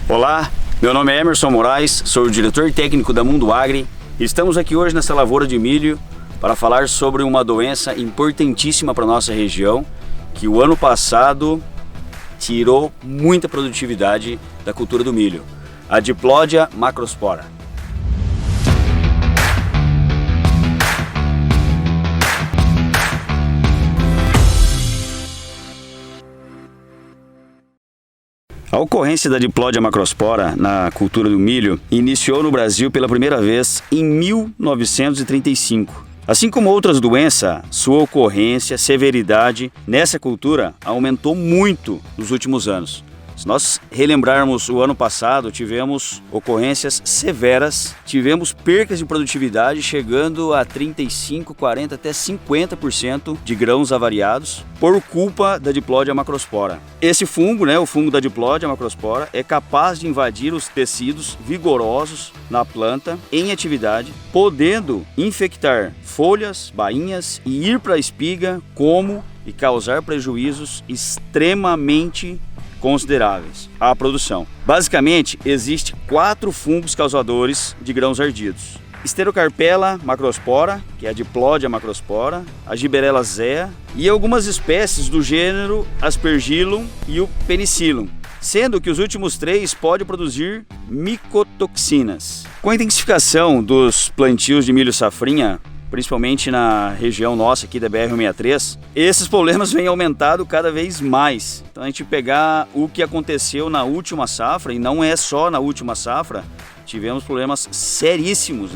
Olá, meu nome é Emerson Moraes, sou o diretor técnico da Mundo Agri e estamos aqui hoje nessa lavoura de milho para falar sobre uma doença importantíssima para a nossa região, que o ano passado tirou muita produtividade da cultura do milho, a Diplodia macrospora. A ocorrência da Diplodia macrospora na cultura do milho iniciou no Brasil pela primeira vez em 1935. Assim como outras doenças, sua ocorrência, severidade nessa cultura aumentou muito nos últimos anos. Se nós relembrarmos o ano passado, tivemos ocorrências severas, tivemos percas de produtividade chegando a 35%, 40% até 50% de grãos avariados por culpa da Diplodia macrospora. Esse fungo, o fungo da Diplodia macrospora, é capaz de invadir os tecidos vigorosos na planta em atividade, podendo infectar folhas, bainhas e ir para a espiga e causar prejuízos extremamente consideráveis à produção. Basicamente, existem 4 fungos causadores de grãos ardidos: Sterocarpella macrospora, que é a Diplodia macrospora, a Gibberella zea e algumas espécies do gênero Aspergillum e o Penicillium, sendo que os últimos 3 podem produzir micotoxinas. Com a intensificação dos plantios de milho safrinha, principalmente na região nossa aqui da BR-163, esses problemas vêm aumentando cada vez mais. Então a gente pegar o que aconteceu na última safra, e não é só na última safra, tivemos problemas seríssimos,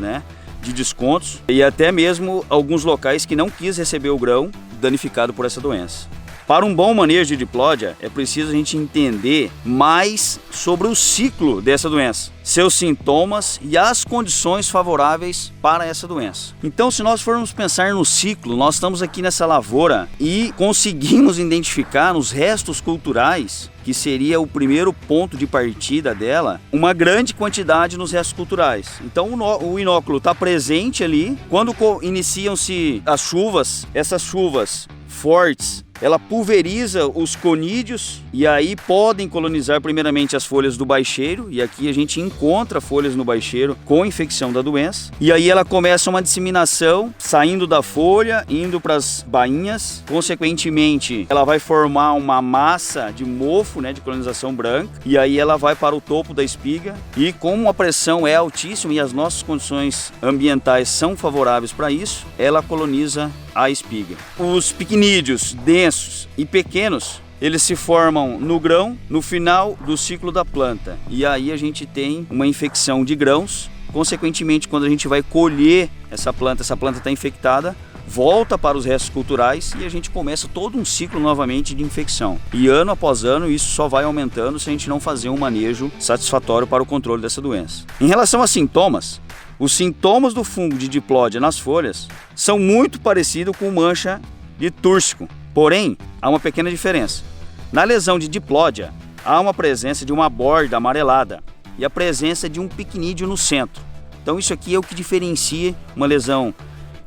de descontos e até mesmo alguns locais que não quis receber o grão danificado por essa doença. Para um bom manejo de Diplodia, é preciso a gente entender mais sobre o ciclo dessa doença, seus sintomas e as condições favoráveis para essa doença. Então, se nós formos pensar no ciclo, nós estamos aqui nessa lavoura e conseguimos identificar nos restos culturais, que seria o primeiro ponto de partida dela, uma grande quantidade nos restos culturais. Então o inóculo está presente ali. Quando iniciam-se as chuvas, essas chuvas fortes, ela pulveriza os conídeos e aí podem colonizar primeiramente as folhas do baixeiro, e aqui a gente encontra folhas no baixeiro com infecção da doença, e aí ela começa uma disseminação saindo da folha, indo para as bainhas, consequentemente ela vai formar uma massa de mofo, de colonização branca, e aí ela vai para o topo da espiga, e como a pressão é altíssima e as nossas condições ambientais são favoráveis para isso, ela coloniza a espiga. Os picnídeos densos e pequenos, eles se formam no grão no final do ciclo da planta, e aí a gente tem uma infecção de grãos. Consequentemente, quando a gente vai colher essa planta está infectada, volta para os restos culturais e a gente começa todo um ciclo novamente de infecção. E ano após ano isso só vai aumentando se a gente não fazer um manejo satisfatório para o controle dessa doença. Em relação a sintomas, os sintomas do fungo de Diplodia nas folhas são muito parecidos com mancha de túrcico, porém há uma pequena diferença. Na lesão de Diplodia há uma presença de uma borda amarelada e a presença de um picnídeo no centro. Então isso aqui é o que diferencia uma lesão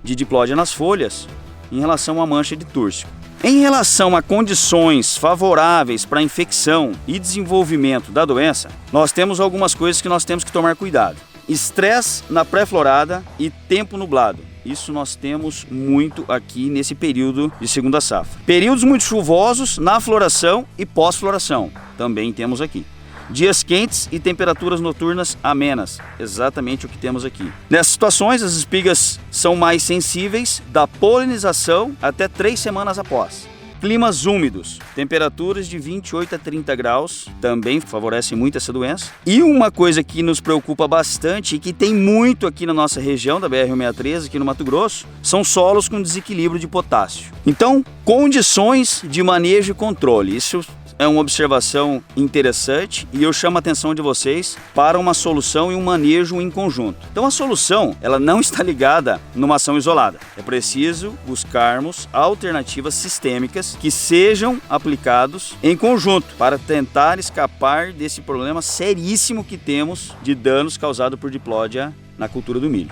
de Diplodia nas folhas em relação à mancha de túrcico. Em relação a condições favoráveis para a infecção e desenvolvimento da doença, nós temos algumas coisas que nós temos que tomar cuidado. Estresse na pré-florada e tempo nublado. Isso nós temos muito aqui nesse período de segunda safra. Períodos muito chuvosos na floração e pós-floração. Também temos aqui. Dias quentes e temperaturas noturnas amenas. Exatamente o que temos aqui. Nessas situações, as espigas são mais sensíveis da polinização até 3 semanas após. Climas úmidos, temperaturas de 28 a 30 graus, também favorecem muito essa doença. E uma coisa que nos preocupa bastante e que tem muito aqui na nossa região da BR-163, aqui no Mato Grosso, são solos com desequilíbrio de potássio. Então, condições de manejo e controle. Isso é uma observação interessante e eu chamo a atenção de vocês para uma solução e um manejo em conjunto. Então a solução, ela não está ligada numa ação isolada. É preciso buscarmos alternativas sistêmicas que sejam aplicados em conjunto para tentar escapar desse problema seríssimo que temos de danos causados por Diplodia na cultura do milho.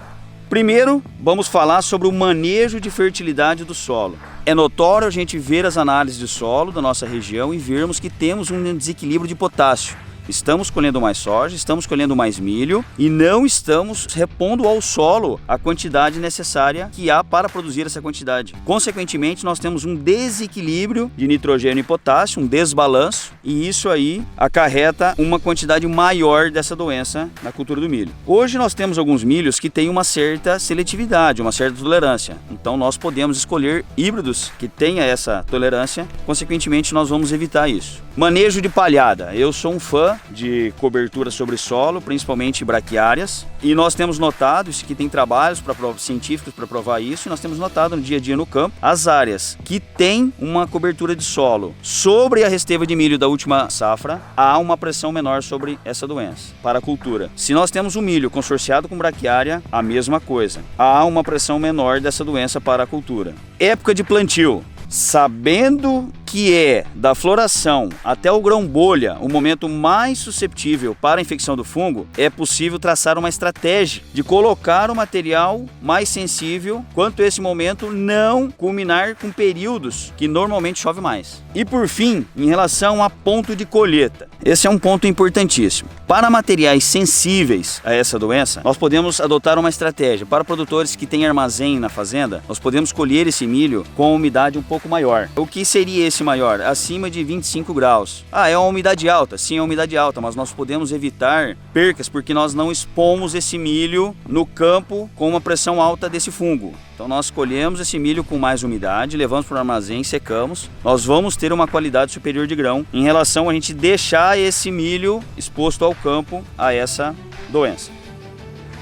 Primeiro, vamos falar sobre o manejo de fertilidade do solo. É notório a gente ver as análises de solo da nossa região e vermos que temos um desequilíbrio de potássio. Estamos colhendo mais soja, estamos colhendo mais milho e não estamos repondo ao solo a quantidade necessária que há para produzir essa quantidade. Consequentemente, nós temos um desequilíbrio de nitrogênio e potássio, um desbalanço, e isso aí acarreta uma quantidade maior dessa doença na cultura do milho. Hoje nós temos alguns milhos que têm uma certa seletividade, uma certa tolerância. Então nós podemos escolher híbridos que tenha essa tolerância, consequentemente nós vamos evitar isso. Manejo de palhada. Eu sou um fã de cobertura sobre solo, principalmente braquiárias, e nós temos notado, isso aqui tem trabalhos científicos para provar isso, e nós temos notado no dia a dia no campo, as áreas que têm uma cobertura de solo sobre a resteva de milho da última safra, há uma pressão menor sobre essa doença para a cultura. Se nós temos o milho consorciado com braquiária, a mesma coisa. Há uma pressão menor dessa doença para a cultura. Época de plantio. Sabendo que é da floração até o grão bolha o momento mais susceptível para a infecção do fungo, é possível traçar uma estratégia de colocar o material mais sensível quanto esse momento não culminar com períodos que normalmente chove mais. E por fim, em relação a ponto de colheita, esse é um ponto importantíssimo. Para materiais sensíveis a essa doença, nós podemos adotar uma estratégia. Para produtores que têm armazém na fazenda, nós podemos colher esse milho com umidade um pouco maior. O que seria esse maior? Acima de 25 graus. É uma umidade alta? Sim, é uma umidade alta, mas nós podemos evitar percas porque nós não expomos esse milho no campo com uma pressão alta desse fungo. Então nós colhemos esse milho com mais umidade, levamos para o armazém, secamos. Nós vamos ter uma qualidade superior de grão em relação a gente deixar esse milho exposto ao campo a essa doença.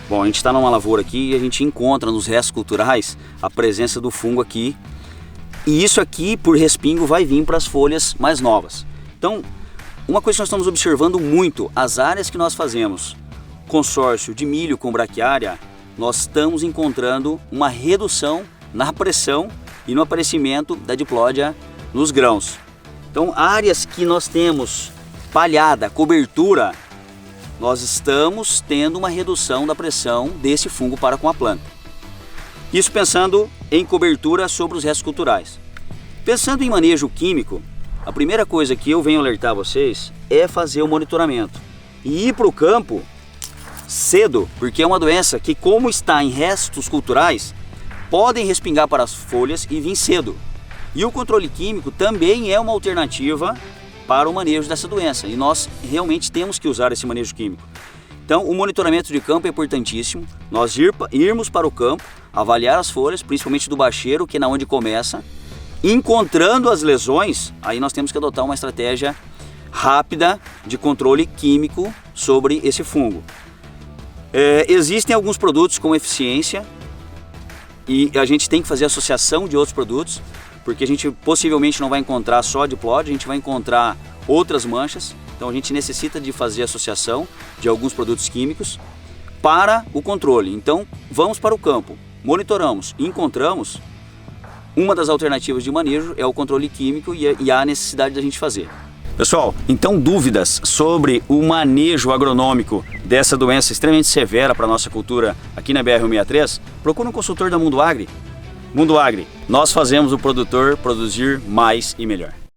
Bom, a gente está numa lavoura aqui e a gente encontra nos restos culturais a presença do fungo aqui. E isso aqui, por respingo, vai vir para as folhas mais novas. Então, uma coisa que nós estamos observando muito, as áreas que nós fazemos consórcio de milho com braquiária, nós estamos encontrando uma redução na pressão e no aparecimento da diplódia nos grãos. Então, áreas que nós temos palhada, cobertura, nós estamos tendo uma redução da pressão desse fungo para com a planta. Isso pensando em cobertura sobre os restos culturais. Pensando em manejo químico, a primeira coisa que eu venho alertar vocês é fazer o monitoramento e ir para o campo cedo, porque é uma doença que, como está em restos culturais, podem respingar para as folhas e vir cedo. E o controle químico também é uma alternativa para o manejo dessa doença, e nós realmente temos que usar esse manejo químico. Então, o monitoramento de campo é importantíssimo, nós irmos para o campo, avaliar as folhas, principalmente do bacheiro, que é na onde começa, encontrando as lesões, aí nós temos que adotar uma estratégia rápida de controle químico sobre esse fungo. Existem alguns produtos com eficiência e a gente tem que fazer associação de outros produtos, porque a gente possivelmente não vai encontrar só diplódia, a gente vai encontrar outras manchas, então a gente necessita de fazer associação de alguns produtos químicos para o controle. Então vamos para o campo, monitoramos e encontramos, uma das alternativas de manejo é o controle químico e há necessidade da gente fazer. Pessoal, então dúvidas sobre o manejo agronômico dessa doença extremamente severa para a nossa cultura aqui na BR-163, procura um consultor da Mundo Agri. Mundo Agri, nós fazemos o produtor produzir mais e melhor.